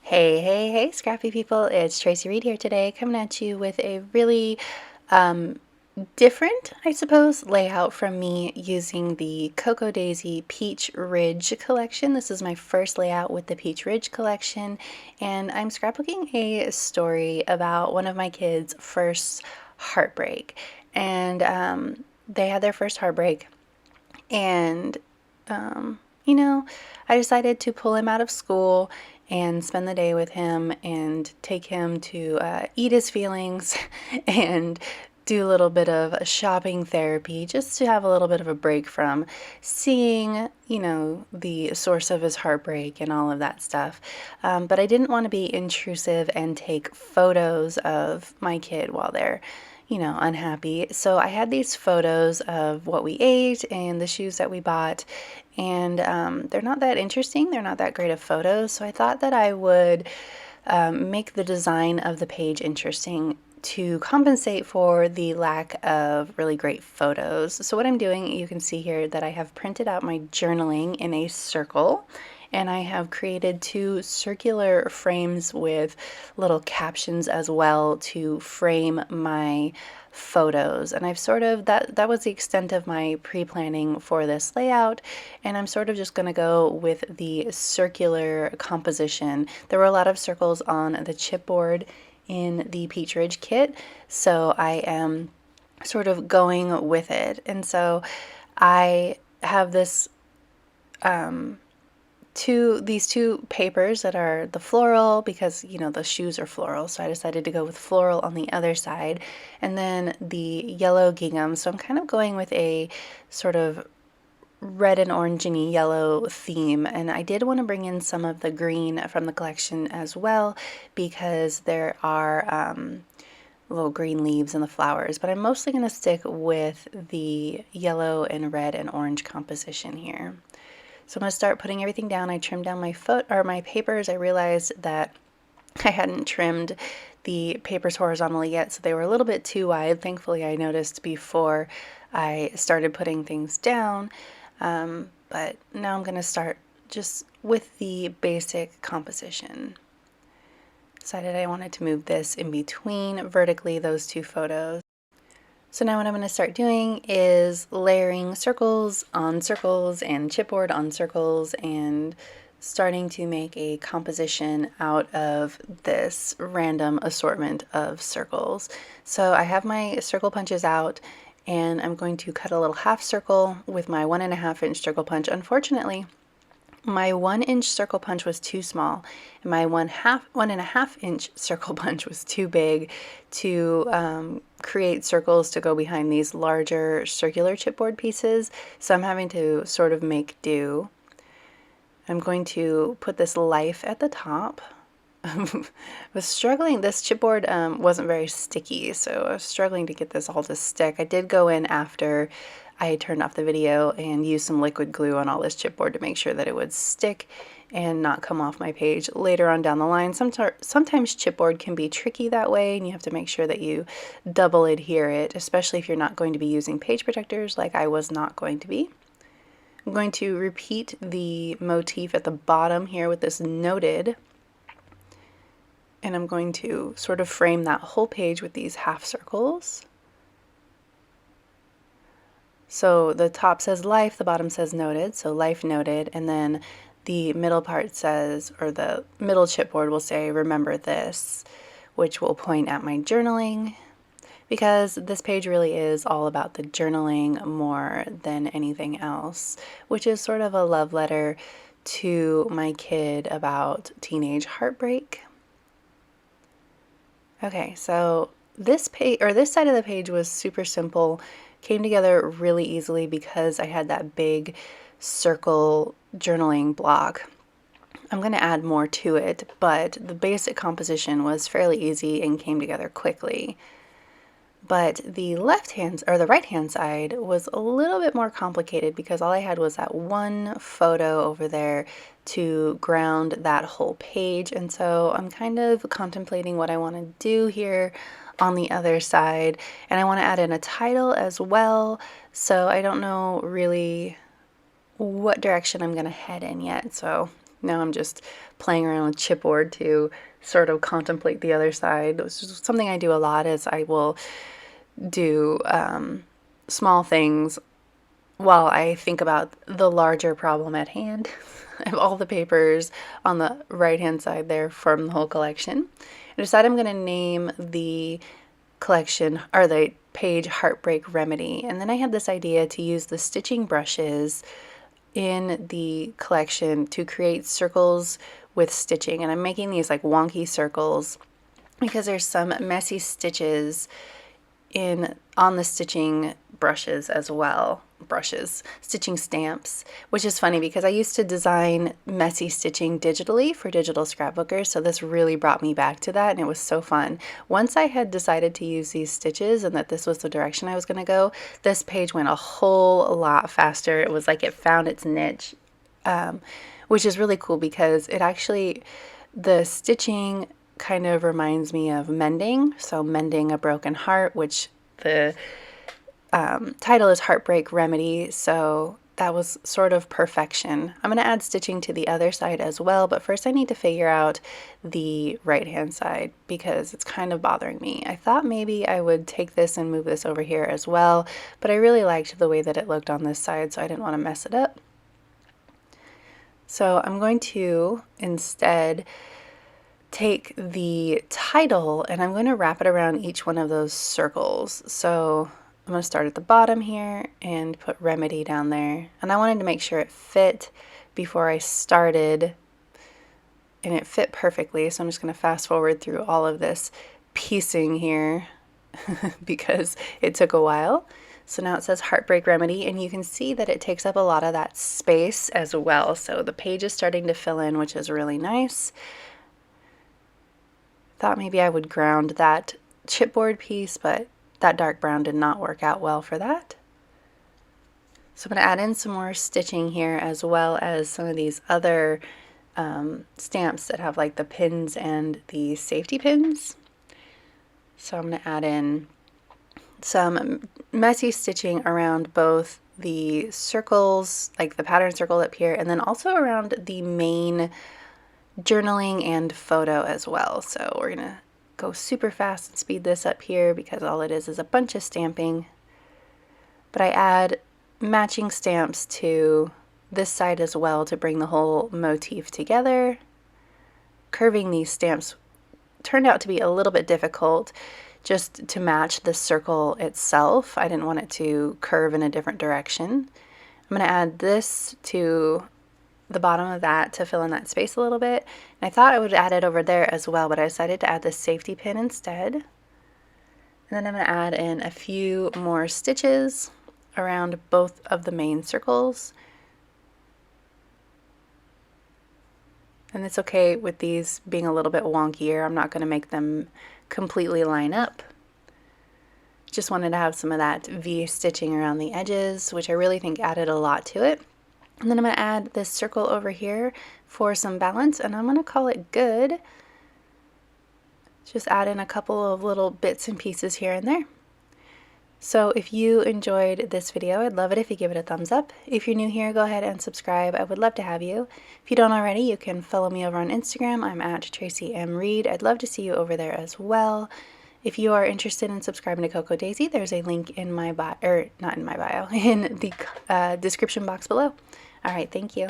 Hey, scrappy people, it's Tracy Reed here today, coming at you with a really um, different, I suppose, layout from me using the Cocoa Daisy Peach Ridge collection. This is my first layout with the Peach Ridge collection, and I'm scrapbooking a story about one of my kids' first heartbreak. And they had their first heartbreak, and um, you know, I decided to pull him out of school and spend the day with him and take him to eat his feelings and do a little bit of shopping therapy just to have a little bit of a break from seeing, the source of his heartbreak and all of that stuff. But I didn't want to be intrusive and take photos of my kid while they're unhappy. So I had these photos of what we ate and the shoes that we bought, and they're not that interesting. They're not that great of photos. So I thought that I would make the design of the page interesting to compensate for the lack of really great photos. So what I'm doing, you can see here that I have printed out my journaling in a circle, and I have created two circular frames with little captions as well to frame my photos. And I've sort of, that was the extent of my pre-planning for this layout, and I'm sort of just going to go with the circular composition. There were a lot of circles on the chipboard in the Peach Ridge kit, so I am sort of going with it. And so I have this these two papers that are the floral, because the shoes are floral, so I decided to go with floral on the other side, and then the yellow gingham. So I'm kind of going with a sort of red and orangey yellow theme, and I did want to bring in some of the green from the collection as well, because there are little green leaves in the flowers, but I'm mostly going to stick with the yellow and red and orange composition here. So I'm going to start putting everything down. I trimmed down my papers. I realized that I hadn't trimmed the papers horizontally yet, so they were a little bit too wide. Thankfully, I noticed before I started putting things down. But now I'm going to start just with the basic composition. Decided I wanted to move this in between vertically, those two photos. So now what I'm going to start doing is layering circles on circles and chipboard on circles, and starting to make a composition out of this random assortment of circles. So I have my circle punches out, and I'm going to cut a little half circle with my 1.5-inch circle punch. Unfortunately, my 1-inch circle punch was too small, and my 1.5-inch circle punch was too big to create circles to go behind these larger circular chipboard pieces. So I'm having to sort of make do. I'm going to put this life at the top. I was struggling. This chipboard wasn't very sticky, so I was struggling to get this all to stick. I did go in after I turned off the video and used some liquid glue on all this chipboard to make sure that it would stick and not come off my page later on down the line. Sometimes chipboard can be tricky that way, and you have to make sure that you double adhere it, especially if you're not going to be using page protectors like I was not going to be. I'm going to repeat the motif at the bottom here with this noted, and I'm going to sort of frame that whole page with these half circles. So the top says life, the bottom says noted, so life noted, and then the middle part says, or the middle chipboard will say, remember this, which will point at my journaling, because this page really is all about the journaling more than anything else, which is sort of a love letter to my kid about teenage heartbreak. Okay, so this page, or this side of the page, was super simple, came together really easily because I had that big circle journaling block. I'm going to add more to it, but the basic composition was fairly easy and came together quickly. But the the right hand side was a little bit more complicated, because all I had was that one photo over there to ground that whole page. And so I'm kind of contemplating what I want to do here on the other side. And I want to add in a title as well. So I don't know really what direction I'm going to head in yet. So Now I'm just playing around with chipboard to sort of contemplate the other side. It's just something I do a lot is I will do small things while I think about the larger problem at hand. I have all the papers on the right hand side there from the whole collection. I decided I'm going to name the collection or the page Heartbreak Remedy. And then I had this idea to use the stitching brushes in the collection to create circles with stitching. And I'm making these like wonky circles because there's some messy stitches in on the stitching brushes as well. Stitching stamps, which is funny because I used to design messy stitching digitally for digital scrapbookers, so this really brought me back to that, and it was so fun. Once I had decided to use these stitches and that this was the direction I was going to go, this page went a whole lot faster. It was like it found its niche, which is really cool because it actually, the stitching kind of reminds me of mending, so mending a broken heart, which the title is Heartbreak Remedy, so that was sort of perfection. I'm going to add stitching to the other side as well, but first I need to figure out the right hand side because it's kind of bothering me. I thought maybe I would take this and move this over here as well, but I really liked the way that it looked on this side, so I didn't want to mess it up. So I'm going to instead take the title and I'm going to wrap it around each one of those circles. So I'm going to start at the bottom here and put Remedy down there. And I wanted to make sure it fit before I started, and it fit perfectly. So I'm just going to fast forward through all of this piecing here because it took a while. So now it says Heartbreak Remedy, and you can see that it takes up a lot of that space as well. So the page is starting to fill in, which is really nice. Thought maybe I would ground that chipboard piece, but that dark brown did not work out well for that. So I'm going to add in some more stitching here as well as some of these other stamps that have like the pins and the safety pins. So I'm going to add in some messy stitching around both the circles, like the pattern circle up here, and then also around the main journaling and photo as well. So we're going to go super fast and speed this up here because all it is a bunch of stamping. But I add matching stamps to this side as well to bring the whole motif together. Curving these stamps turned out to be a little bit difficult just to match the circle itself. I didn't want it to curve in a different direction. I'm going to add this to the bottom of that to fill in that space a little bit. And I thought I would add it over there as well, but I decided to add the safety pin instead. And then I'm going to add in a few more stitches around both of the main circles. And it's okay with these being a little bit wonkier. I'm not going to make them completely line up. Just wanted to have some of that V stitching around the edges, which I really think added a lot to it. And then I'm going to add this circle over here for some balance, and I'm going to call it good. Just add in a couple of little bits and pieces here and there. So if you enjoyed this video, I'd love it if you give it a thumbs up. If you're new here, go ahead and subscribe. I would love to have you. If you don't already, you can follow me over on Instagram. I'm at Tracy M. Reed. I'd love to see you over there as well. If you are interested in subscribing to Coco Daisy, there's a link in my bio, or not in my bio, in the description box below. All right, thank you.